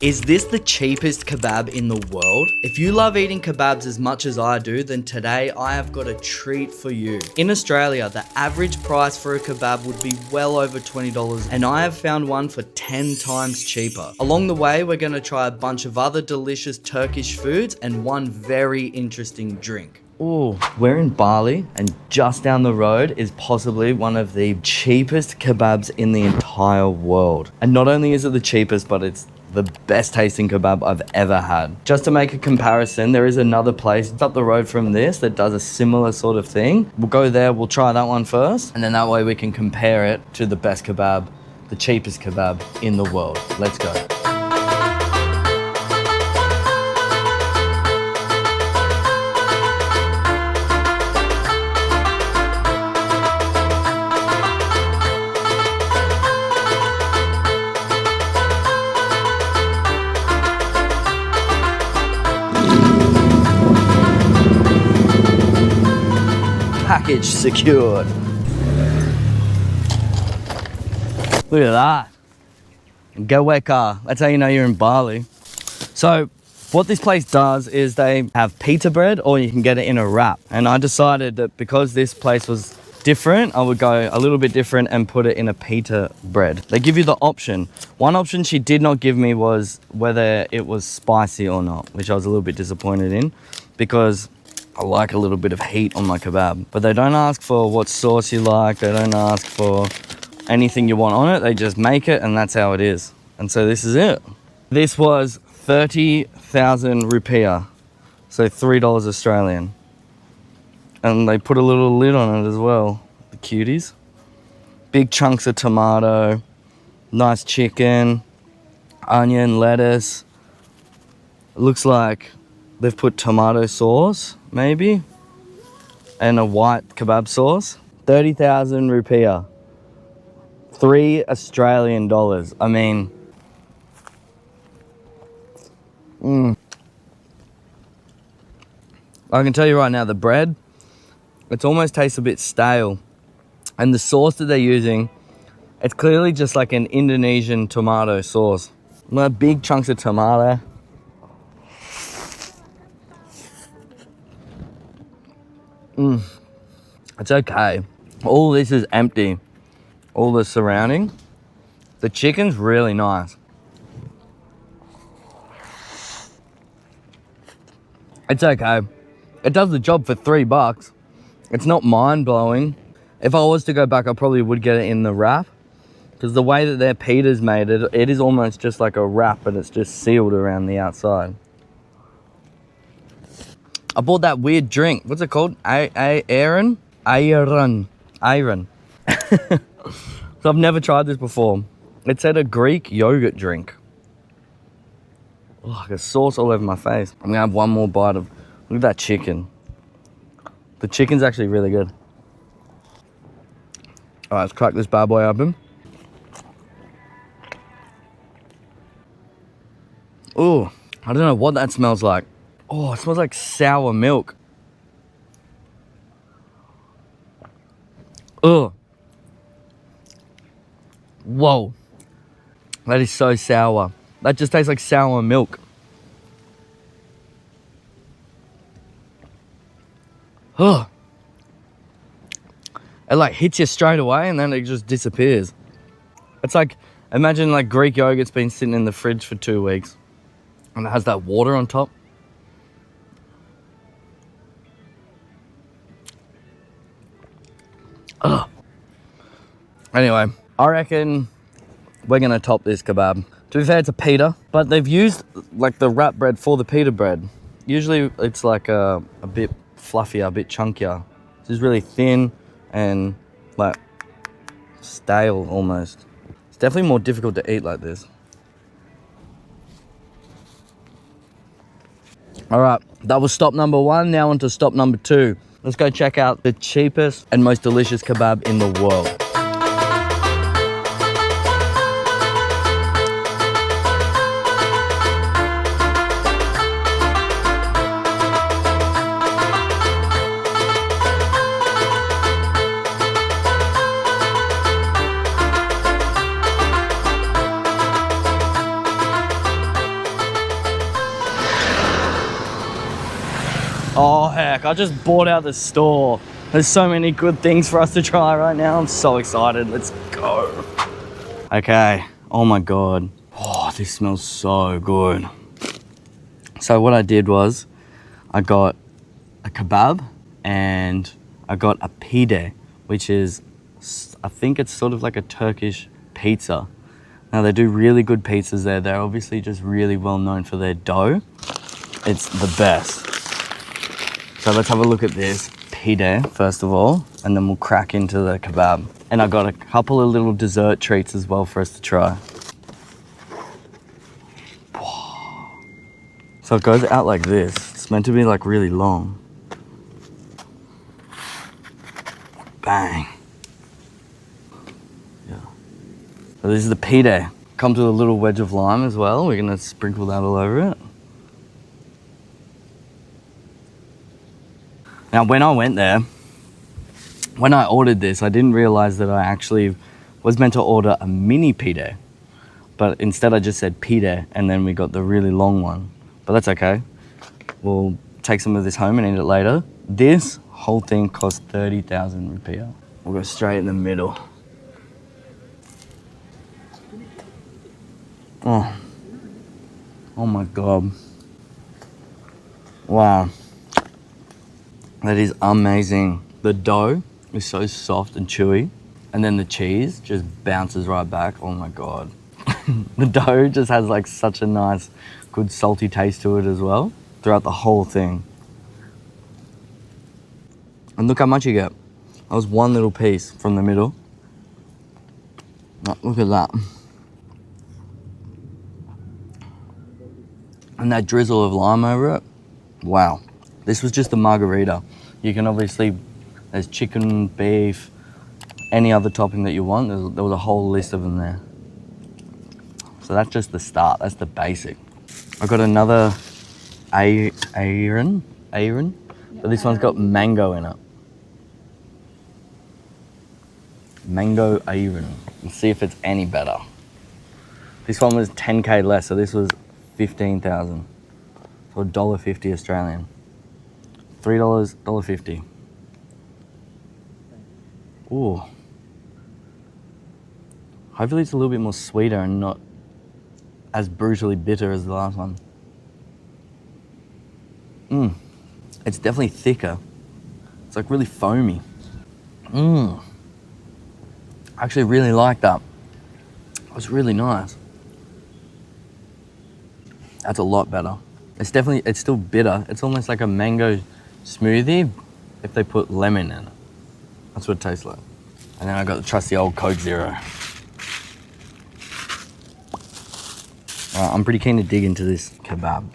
Is this the cheapest kebab in the world? If you love eating kebabs as much as I do, then today I have got a treat for you. In Australia, the average price for a kebab would be well over $20, and I have found one for 10 times cheaper. Along the way, we're going to try a bunch of other delicious Turkish foods and one very interesting drink. Ooh, we're in Bali, and just down the road is possibly one of the cheapest kebabs in the entire world. And not only is it the cheapest, but it's the best tasting kebab I've ever had. Just to make a comparison, there is another place up the road from this that does a similar sort of thing. We'll go there, we'll try that one first, and then that way we can compare it to the best kebab, the cheapest kebab in the world. Let's go. Package secured. Look at that. Gaweka. That's how you know you're in Bali. So what this place does is they have pita bread, or you can get it in a wrap. And I decided that because this place was different, I would go a little bit different and put it in a pita bread. They give you the option. One option she did not give me was whether it was spicy or not, which I was a little bit disappointed in, because I like a little bit of heat on my kebab. But they don't ask for what sauce you like. They don't ask for anything you want on it. They just make it, and that's how it is. And so this is it. This was 30,000 rupiah, so $3 Australian. And they put a little lid on it as well. The cuties. Big chunks of tomato, nice chicken, onion, lettuce. It looks like they've put tomato sauce, maybe, and a white kebab sauce. 30,000 rupiah. $3 Australian. I mean, I can tell you right now, the bread, it almost tastes a bit stale. And the sauce that they're using, it's clearly just like an Indonesian tomato sauce. Big chunks of tomato. It's okay. All this is empty. All the surrounding. The chicken's really nice. It's okay. It does the job for $3. It's not mind-blowing. If I was to go back, I probably would get it in the wrap, because the way that their pita's made, it is almost just like a wrap, but it's just sealed around the outside. I bought that weird drink. What's it called? Ayran. So I've never tried this before. It said a Greek yogurt drink. Oh, like a sauce all over my face. I'm gonna have one more bite of, look at that chicken. The chicken's actually really good. All right, let's crack this bad boy open. Oh, I don't know what that smells like. Oh, it smells like sour milk. Ugh. Whoa. That is so sour. That just tastes like sour milk. Ugh. It like hits you straight away and then it just disappears. It's like, imagine like Greek yogurt's been sitting in the fridge for 2 weeks and it has that water on top. Ugh. Anyway, I reckon we're gonna top this kebab. To be fair, it's a pita, but they've used like the wrap bread for the pita bread. Usually it's like a bit fluffier, a bit chunkier. This is really thin and like stale almost. It's definitely more difficult to eat like this. All right, that was stop number 1. Now on to stop number 2. Let's go check out the cheapest and most delicious kebab in the world. Oh heck, I just bought out the store. There's so many good things for us to try right now. I'm so excited. Let's go. Okay. Oh my God. Oh, this smells so good. So what I did was I got a kebab and I got a pide, which is, I think it's sort of like a Turkish pizza. Now they do really good pizzas there. They're obviously just really well known for their dough. It's the best. So let's have a look at this pide first of all, and then we'll crack into the kebab. And I got a couple of little dessert treats as well for us to try. So it goes out like this. It's meant to be like really long. Bang. Yeah. So this is the pide. Comes with a little wedge of lime as well. We're gonna sprinkle that all over it. Now when I went there, when I ordered this, I didn't realize that I actually was meant to order a mini pide. But instead I just said pide, and then we got the really long one. But that's okay. We'll take some of this home and eat it later. This whole thing cost 30,000 rupiah. We'll go straight in the middle. Oh my God. Wow. That is amazing. The dough is so soft and chewy, and then the cheese just bounces right back. Oh my God. The dough just has like such a nice, good salty taste to it as well throughout the whole thing. And look how much you get. That was one little piece from the middle. Oh, look at that. And that drizzle of lime over it. Wow. This was just a margarita. You can obviously, there's chicken, beef, any other topping that you want. There was a whole list of them there. So that's just the start. That's the basic. I got another ayran, but this one's got mango in it. Mango ayran. Let's see if it's any better. This one was 10k less, so this was 15,000. So $1.50 Australian. $3, $1.50. Ooh. Hopefully it's a little bit more sweeter and not as brutally bitter as the last one. It's definitely thicker. It's like really foamy. I actually really like that. It was really nice. That's a lot better. It's still bitter. It's almost like a mango smoothie if they put lemon in it. That's what it tastes like. And then I got the trusty old Coke Zero. I'm pretty keen to dig into this kebab.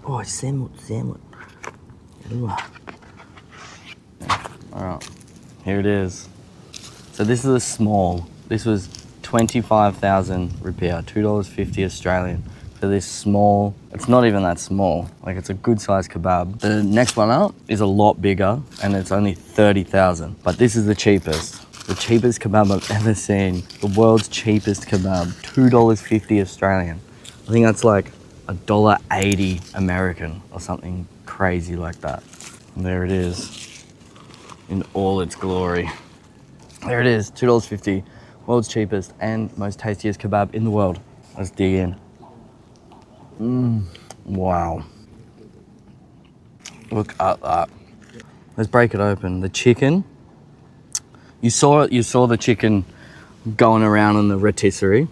Oh, semut. All right, here it is. So this is a small. This was 25,000 rupiah, $2.50 Australian. For this small, it's not even that small. Like it's a good sized kebab. The next one up is a lot bigger and it's only 30,000. But this is the cheapest. The cheapest kebab I've ever seen. The world's cheapest kebab, $2.50 Australian. I think that's like $1.80 American or something crazy like that. And there it is in all its glory. There it is, $2.50, world's cheapest and most tastiest kebab in the world. Let's dig in. Wow. Look at that. Let's break it open. The chicken, you saw the chicken going around in the rotisserie.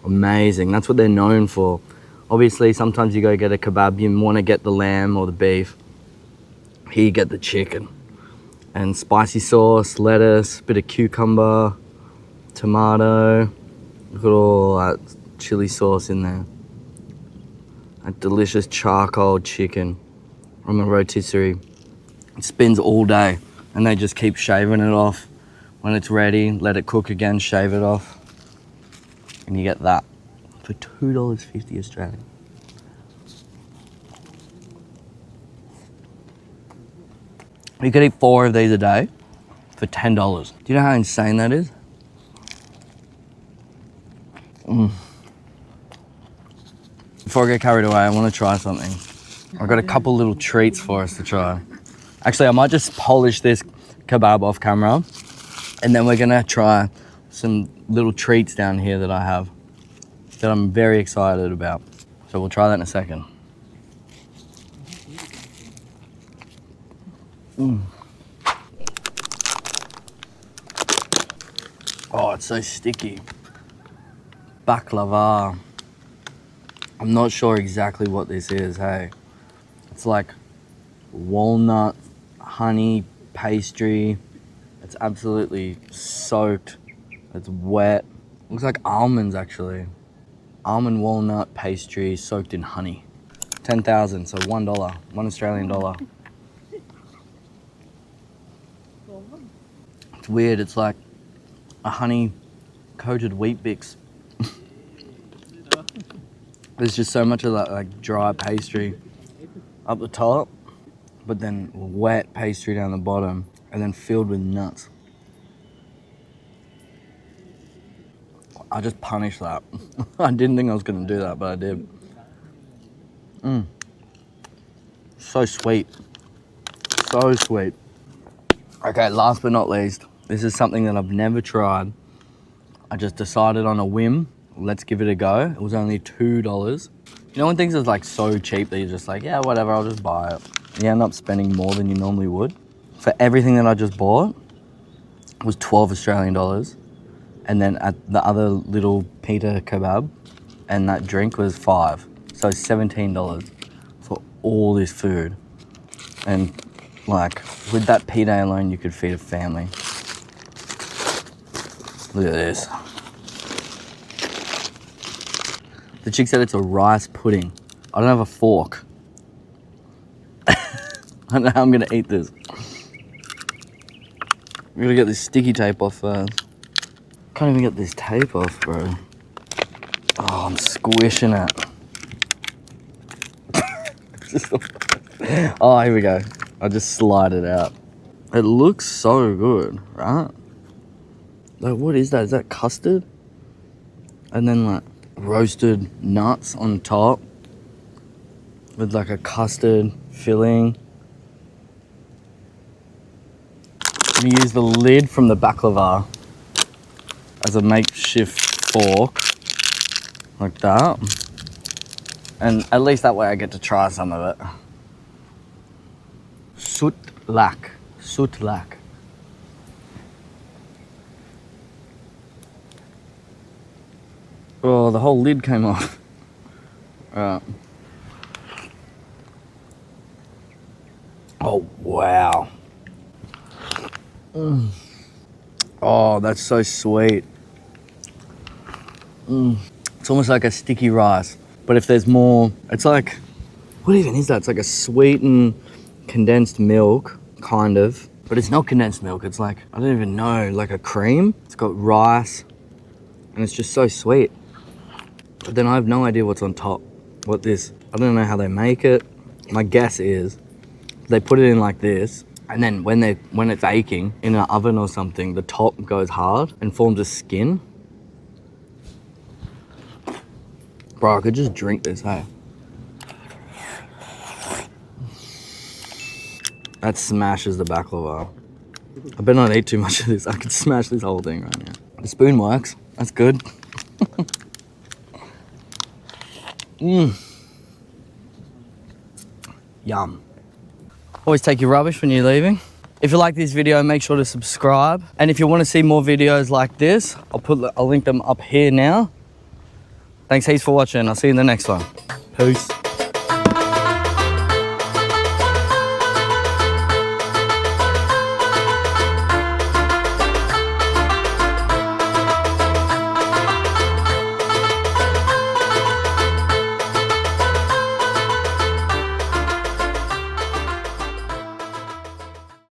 Amazing, that's what they're known for. Obviously, sometimes you go get a kebab, you want to get the lamb or the beef. Here you get the chicken. And spicy sauce, lettuce, bit of cucumber, tomato. Look at all that chili sauce in there. A delicious charcoal chicken on the rotisserie. It spins all day and they just keep shaving it off. When it's ready, let it cook again, shave it off. And you get that for $2.50 Australian. You could eat 4 of these a day for $10. Do you know how insane that is? Before I get carried away, I want to try something. I've got a couple little treats for us to try. Actually, I might just polish this kebab off camera, and then we're gonna try some little treats down here that I have that I'm very excited about. So we'll try that in a second. Oh, it's so sticky. Baklava. I'm not sure exactly what this is, hey. It's like walnut, honey, pastry. It's absolutely soaked. It's wet. Looks like almonds, actually. Almond walnut pastry soaked in honey. 10,000, so $1, $1 Australian dollar. It's weird, it's like a honey coated wheat bix. There's just so much of that like dry pastry up the top, but then wet pastry down the bottom, and then filled with nuts. I just punished that. I didn't think I was gonna do that, but I did. So sweet. So sweet. Okay, last but not least, this is something that I've never tried. I just decided on a whim, let's give it a go. It was only $2. You know when things are like so cheap that you're just like, yeah, whatever, I'll just buy it. You end up spending more than you normally would. For everything that I just bought, it was 12 Australian dollars. And then at the other little pita kebab and that drink was 5. So $17 for all this food. And like with that pita alone, you could feed a family. Look at this. The chick said it's a rice pudding. I don't have a fork. I don't know how I'm gonna eat this. I'm gonna get this sticky tape off first. Can't even get this tape off, bro. Oh, I'm squishing it. Oh, here we go. I just slide it out. It looks so good, right? Like, what is that? Is that custard? And then like roasted nuts on top with like a custard filling. I'm gonna use the lid from the baklava as a makeshift fork, like that. And at least that way I get to try some of it. Sutlak. Oh, the whole lid came off. Right. Oh, wow. Oh, that's so sweet. It's almost like a sticky rice. But if there's more, it's like, what even is that? It's like a sweetened condensed milk, kind of. But it's not condensed milk. It's like, I don't even know, like a cream. It's got rice. And it's just so sweet. But then I have no idea what's on top. I don't know how they make it. My guess is they put it in like this, and then when it's baking in an oven or something, the top goes hard and forms a skin. Bro, I could just drink this, hey? That smashes the baklava. I better not eat too much of this. I could smash this whole thing right now. The spoon works. That's good. Yum. Always take your rubbish when you're leaving. If you like this video, make sure to subscribe. And if you want to see more videos like this, I'll link them up here now. Thanks heaps for watching. I'll see you in the next one. Peace.